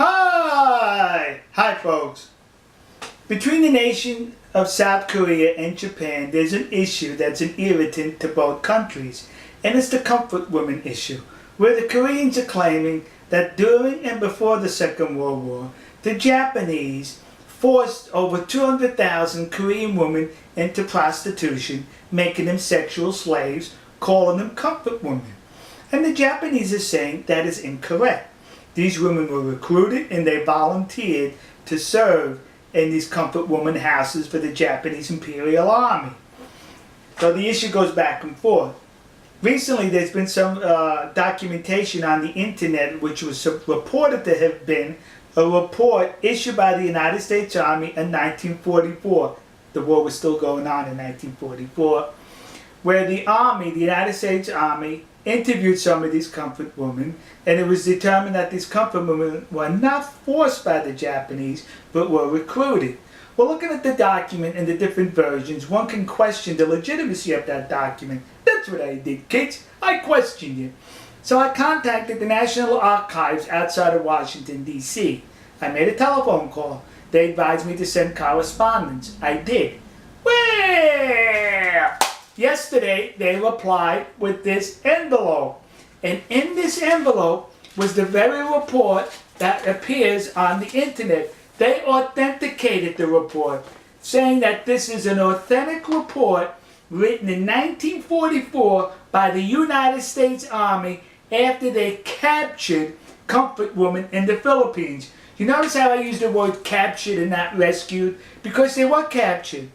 Hi folks. Between the nation of South Korea and Japan, there's an issue that's an irritant to both countries, and it's the comfort women issue, where the Koreans are claiming that during and before the Second World War, the Japanese forced over 200,000 Korean women into prostitution, making them sexual slaves, calling them comfort women. And the Japanese are saying that is incorrect. These women were recruited and they volunteered to serve in these comfort woman houses for the Japanese Imperial Army. So the issue goes back and forth. Recently there's been some documentation on the internet which was reported to have been a report issued by the United States Army in 1944. The war was still going on in 1944, where the Army, the United States Army, interviewed some of these comfort women, and it was determined that these comfort women were not forced by the Japanese, but were recruited. Well, looking at the document and the different versions, one can question the legitimacy of that document. That's what I did, kids. I questioned it. So I contacted the National Archives outside of Washington, D.C. I made a telephone call. They advised me to send correspondence. I did. Well, yesterday they replied with this envelope. And in this envelope was the very report that appears on the internet. They authenticated the report, saying that this is an authentic report written in 1944 by the United States Army after they captured comfort women in the Philippines. You notice how I used the word captured and not rescued? Because they were captured.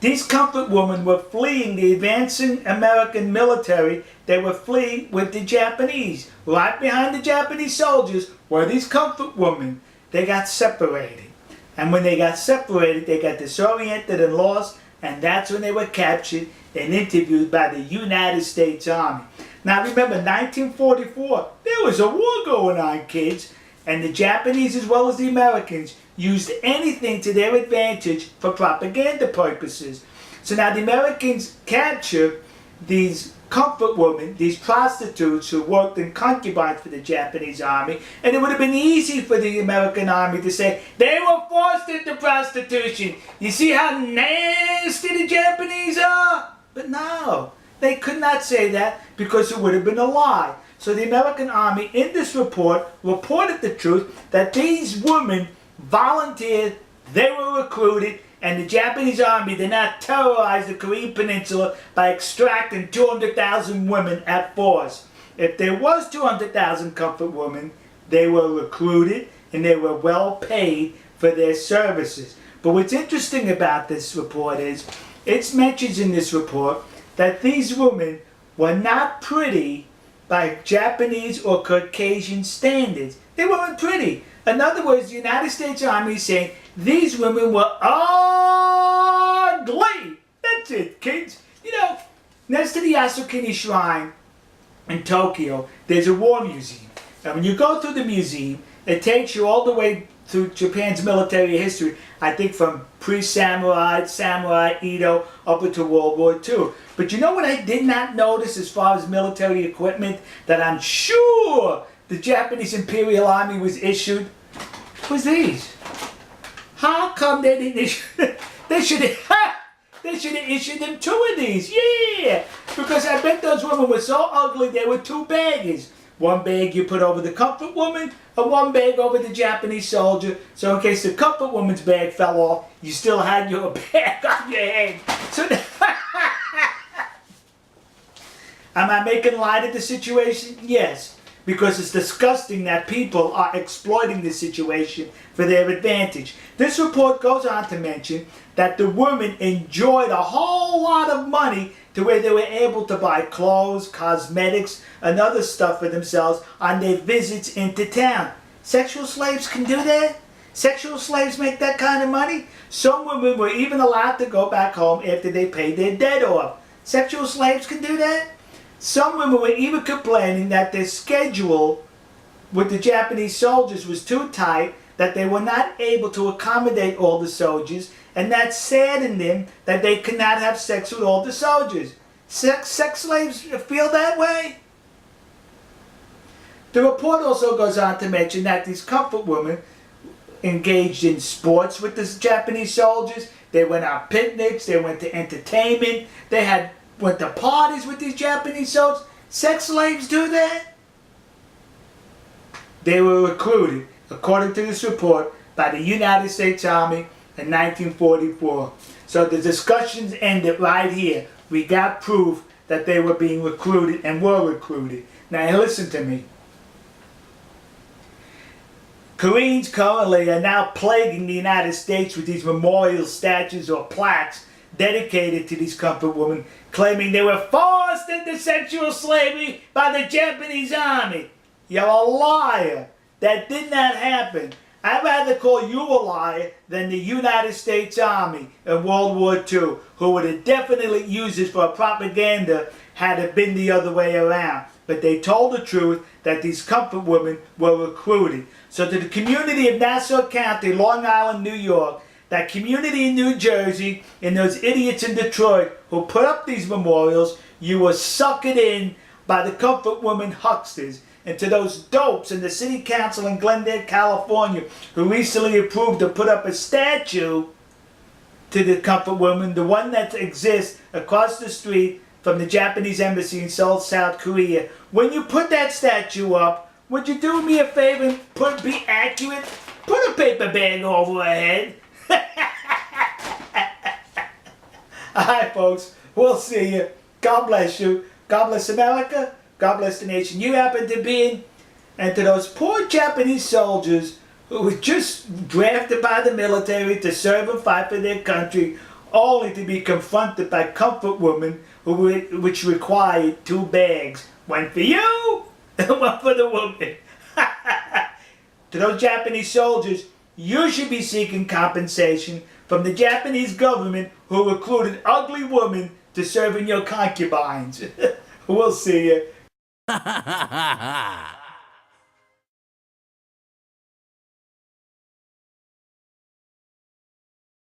These comfort women were fleeing the advancing American military. They were fleeing with the Japanese. Right behind the Japanese soldiers were these comfort women. They got separated. And when they got separated, they got disoriented and lost. And that's when they were captured and interviewed by the United States Army. Now remember, 1944, there was a war going on, kids. And the Japanese, as well as the Americans, used anything to their advantage for propaganda purposes. So now the Americans captured these comfort women, these prostitutes who worked in concubines for the Japanese army, and it would have been easy for the American army to say, they were forced into prostitution. You see how nasty the Japanese are? But no, they could not say that because it would have been a lie. So the American army in this report reported the truth that these women volunteered, they were recruited, and the Japanese army did not terrorize the Korean peninsula by extracting 200,000 women at force. If there was 200,000 comfort women, they were recruited and they were well paid for their services. But what's interesting about this report is, it mentions in this report that these women were not pretty by Japanese or Caucasian standards. They weren't pretty. In other words, the United States Army is saying these women were ugly. That's it, kids. You know, next to the Yasukuni Shrine in Tokyo, there's a war museum. And when you go through the museum, it takes you all the way through Japan's military history, I think from pre-samurai, samurai, Edo, up into World War II. But you know what I did not notice as far as military equipment that I'm sure the Japanese Imperial Army was issued? Was these. How come they didn't issue they should have issued them 2 of these. Yeah! Because I bet those women were so ugly they were 2 baggers. One bag you put over the comfort woman, and one bag over the Japanese soldier. So in case the comfort woman's bag fell off, you still had your bag on your head. So am I making light of the situation? Yes. Because it's disgusting that people are exploiting this situation for their advantage. This report goes on to mention that the women enjoyed a whole lot of money to where they were able to buy clothes, cosmetics, and other stuff for themselves on their visits into town. Sexual slaves can do that? Sexual slaves make that kind of money? Some women were even allowed to go back home after they paid their debt off. Sexual slaves can do that? Some women were even complaining that their schedule with the Japanese soldiers was too tight, that they were not able to accommodate all the soldiers, and that saddened them that they could not have sex with all the soldiers. Sex slaves feel that way? The report also goes on to mention that these comfort women engaged in sports with the Japanese soldiers. They went on picnics, they went to entertainment, they went to parties with these Japanese soldiers. Sex slaves do that? They were recruited, according to this report, by the United States Army in 1944. So the discussions ended right here. We got proof that they were being recruited and were recruited. Now listen to me. Koreans currently are now plaguing the United States with these memorial statues or plaques dedicated to these comfort women, claiming they were forced into sexual slavery by the Japanese army. You're a liar. That did not happen. I'd rather call you a liar than the United States Army in World War II, who would have definitely used this for propaganda had it been the other way around. But they told the truth that these comfort women were recruited. So to the community of Nassau County, Long Island, New York, that community in New Jersey, and those idiots in Detroit who put up these memorials, you were suckered in by the comfort women hucksters. And to those dopes in the city council in Glendale, California, who recently approved to put up a statue to the comfort woman, the one that exists across the street from the Japanese embassy in Seoul, South Korea. When you put that statue up, would you do me a favor and be accurate? Put a paper bag over her head. Alright folks, we'll see you. God bless you. God bless America. God bless the nation you happen to be in. And to those poor Japanese soldiers who were just drafted by the military to serve and fight for their country, only to be confronted by comfort women which required 2 bags. One for you and one for the woman. To those Japanese soldiers, you should be seeking compensation from the Japanese government who recruited ugly women to serve in your concubines. We'll see you.